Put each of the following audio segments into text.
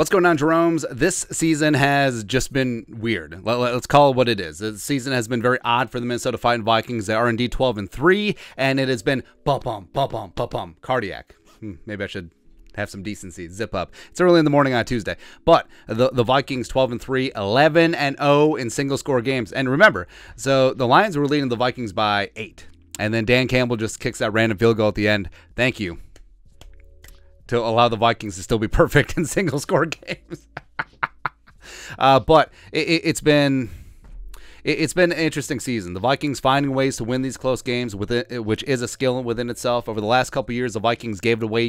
What's going on, Jerome's? This season has just been weird. Let's call it what it is. The season has been very odd for the Minnesota Fighting Vikings. They are indeed 12-3, and it has been bum, cardiac. Maybe I should have some decency. Zip up. It's early in the morning on Tuesday. But the Vikings 12-3, 11-0 in single-score games. And remember, so the Lions were leading the Vikings by 8. And then Dan Campbell just kicks that random field goal at the end. Thank you. To allow the Vikings to still be perfect in single-score games. But it's been an interesting season. The Vikings finding ways to win these close games, which is a skill within itself. Over the last couple years, the Vikings gave it away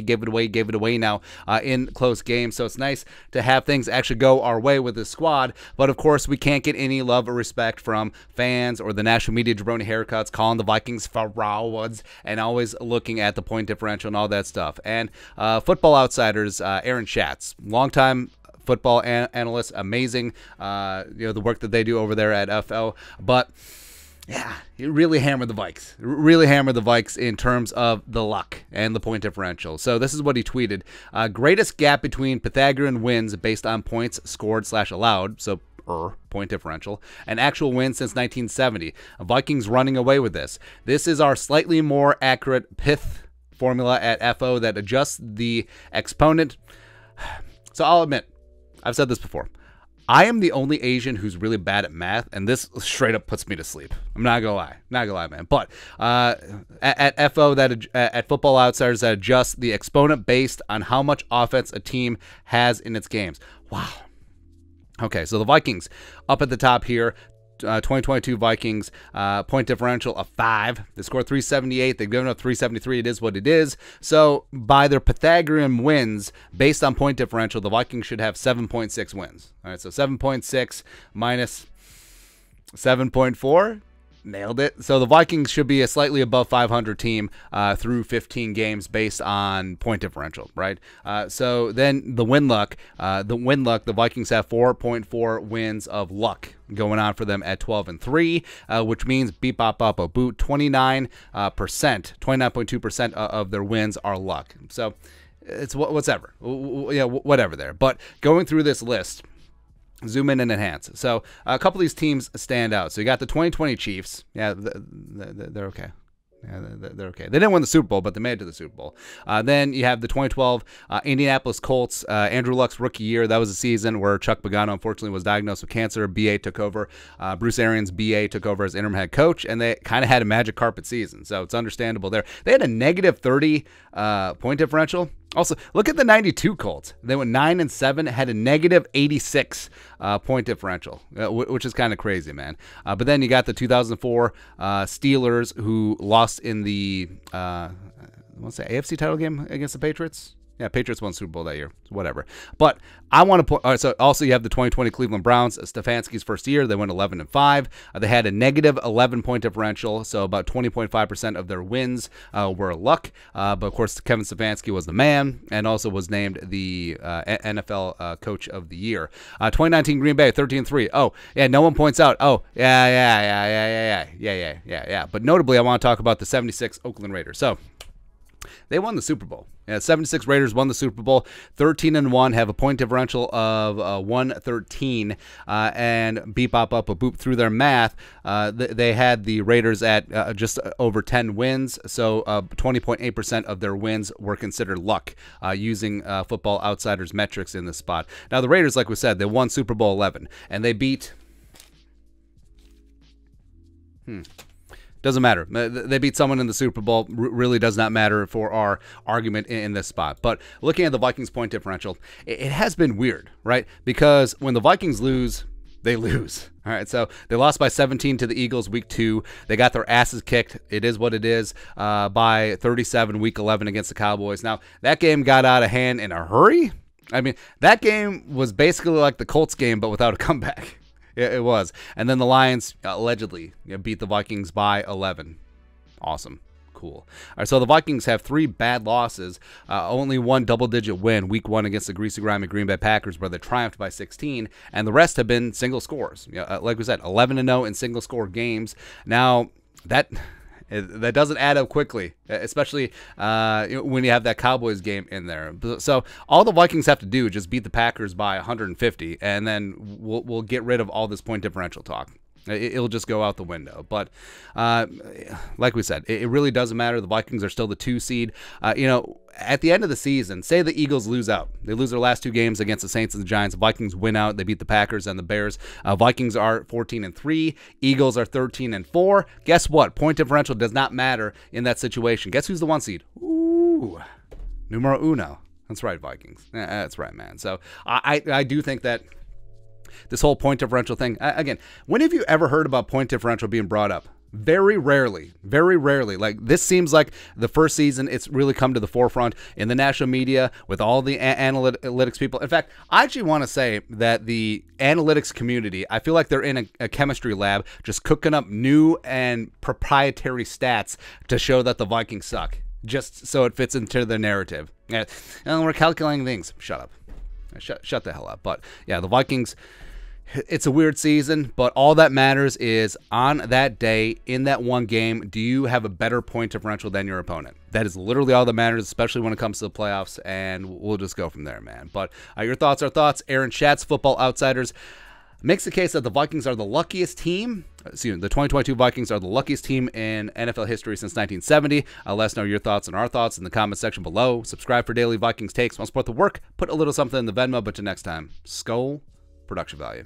now in close games. So it's nice to have things actually go our way with this squad. But, of course, we can't get any love or respect from fans or the national media jabroni haircuts calling the Vikings frauds and always looking at the point differential and all that stuff. And Football Outsiders, Aaron Schatz, longtime football analyst, amazing, the work that they do over there at FO. But yeah, he really hammered the Vikes in terms of the luck and the point differential. So this is what he tweeted: greatest gap between Pythagorean wins based on points scored / allowed. So point differential, and actual wins since 1970. Vikings running away with this. This is our slightly more accurate pith formula at FO that adjusts the exponent. So I'll admit, I've said this before. I am the only Asian who's really bad at math, and this straight up puts me to sleep. I'm not gonna lie, man. But at FO, at Football Outsiders, that adjusts the exponent based on how much offense a team has in its games. Wow. Okay, so the Vikings up at the top here. 2022 Vikings point differential of 5. They scored 378. They've given up 373. It is what it is. So by their Pythagorean wins based on point differential, the Vikings should have 7.6 wins. All right, so 7.6 minus 7.4. Nailed it. So the Vikings should be a slightly above 500 team through 15 games based on point differential, right? So then the win luck, the Vikings have 4.4 wins of luck going on for them at 12-3, which means beep bop bop a boot, 29.2% of their wins are luck. So it's whatever, whatever there. But going through this list, zoom in and enhance. So a couple of these teams stand out. So you got the 2020 Chiefs. Yeah, they're okay. Yeah, they're okay. They didn't win the Super Bowl, but they made it to the Super Bowl. Then you have the 2012 Indianapolis Colts, Andrew Luck's rookie year. That was a season where Chuck Pagano, unfortunately, was diagnosed with cancer. BA took over. Bruce Arians, BA, took over as interim head coach, and they kind of had a magic carpet season. So it's understandable there. They had a negative 30 point differential. Also, look at the 92 Colts. They went 9-7, had a negative 86 point differential, which is kind of crazy, man. But then you got the 2004 Steelers, who lost in the AFC title game against the Patriots. Yeah, Patriots won Super Bowl that year. Whatever. But I want to point. All right, so also you have the 2020 Cleveland Browns. Stefanski's first year, they went 11-5. They had a negative 11 point differential, so about 20.5% of their wins were luck. But of course, Kevin Stefanski was the man, and also was named the NFL Coach of the Year. 2019 Green Bay 13-3. Oh yeah, no one points out. Oh yeah. But notably, I want to talk about the 76 Oakland Raiders. So they won the Super Bowl. Yeah, 76 Raiders won the Super Bowl, 13-1, have a point differential of 113, and beep bop up a boop through their math. They had the Raiders at just over 10 wins, so 20.8% of their wins were considered luck, using Football Outsiders metrics in this spot. Now the Raiders, like we said, they won Super Bowl 11, and they beat. Doesn't matter. They beat someone in the Super Bowl. Really does not matter for our argument in this spot. But looking at the Vikings point differential, it has been weird, right? Because when the Vikings lose, they lose. All right, so they lost by 17 to the Eagles week 2. They got their asses kicked. It is what it is, by 37 week 11 against the Cowboys. Now, that game got out of hand in a hurry. I mean, that game was basically like the Colts game, but without a comeback. It was. And then the Lions allegedly beat the Vikings by 11. Awesome. Cool. All right, so the Vikings have 3 bad losses, only 1 double-digit win, week 1 against the greasy grimy Green Bay Packers, where they triumphed by 16, and the rest have been single scores. Like we said, 11-0 in single-score games. Now, that That doesn't add up quickly, especially when you have that Cowboys game in there. So all the Vikings have to do is just beat the Packers by 150, and then we'll get rid of all this point differential talk. It'll just go out the window. But like we said, it really doesn't matter. The Vikings are still the 2 seed. At the end of the season, say the Eagles lose out. They lose their last 2 games against the Saints and the Giants. The Vikings win out. They beat the Packers and the Bears. Vikings are 14-3. Eagles are 13-4. Guess what? Point differential does not matter in that situation. Guess who's the 1 seed? Ooh, numero uno. That's right, Vikings. That's right, man. So I do think that this whole point differential thing, again, when have you ever heard about point differential being brought up? Very rarely. Like, this seems like the first season it's really come to the forefront in the national media with all the analytics people. In fact, I actually want to say that the analytics community, I feel like they're in a chemistry lab just cooking up new and proprietary stats to show that the Vikings suck, just so it fits into the narrative. And we're calculating things. Shut up. Shut the hell up. But yeah, the Vikings, it's a weird season, but all that matters is on that day, in that one game, do you have a better point differential than your opponent? That is literally all that matters, especially when it comes to the playoffs, and we'll just go from there, man. But your thoughts are thoughts. Aaron Schatz, Football Outsiders, makes the case that the Vikings are the luckiest team. Excuse me, the 2022 Vikings are the luckiest team in NFL history since 1970. Let us know your thoughts and our thoughts in the comment section below. Subscribe for daily Vikings takes. Want to support the work? Put a little something in the Venmo. But till next time, Skol, production value.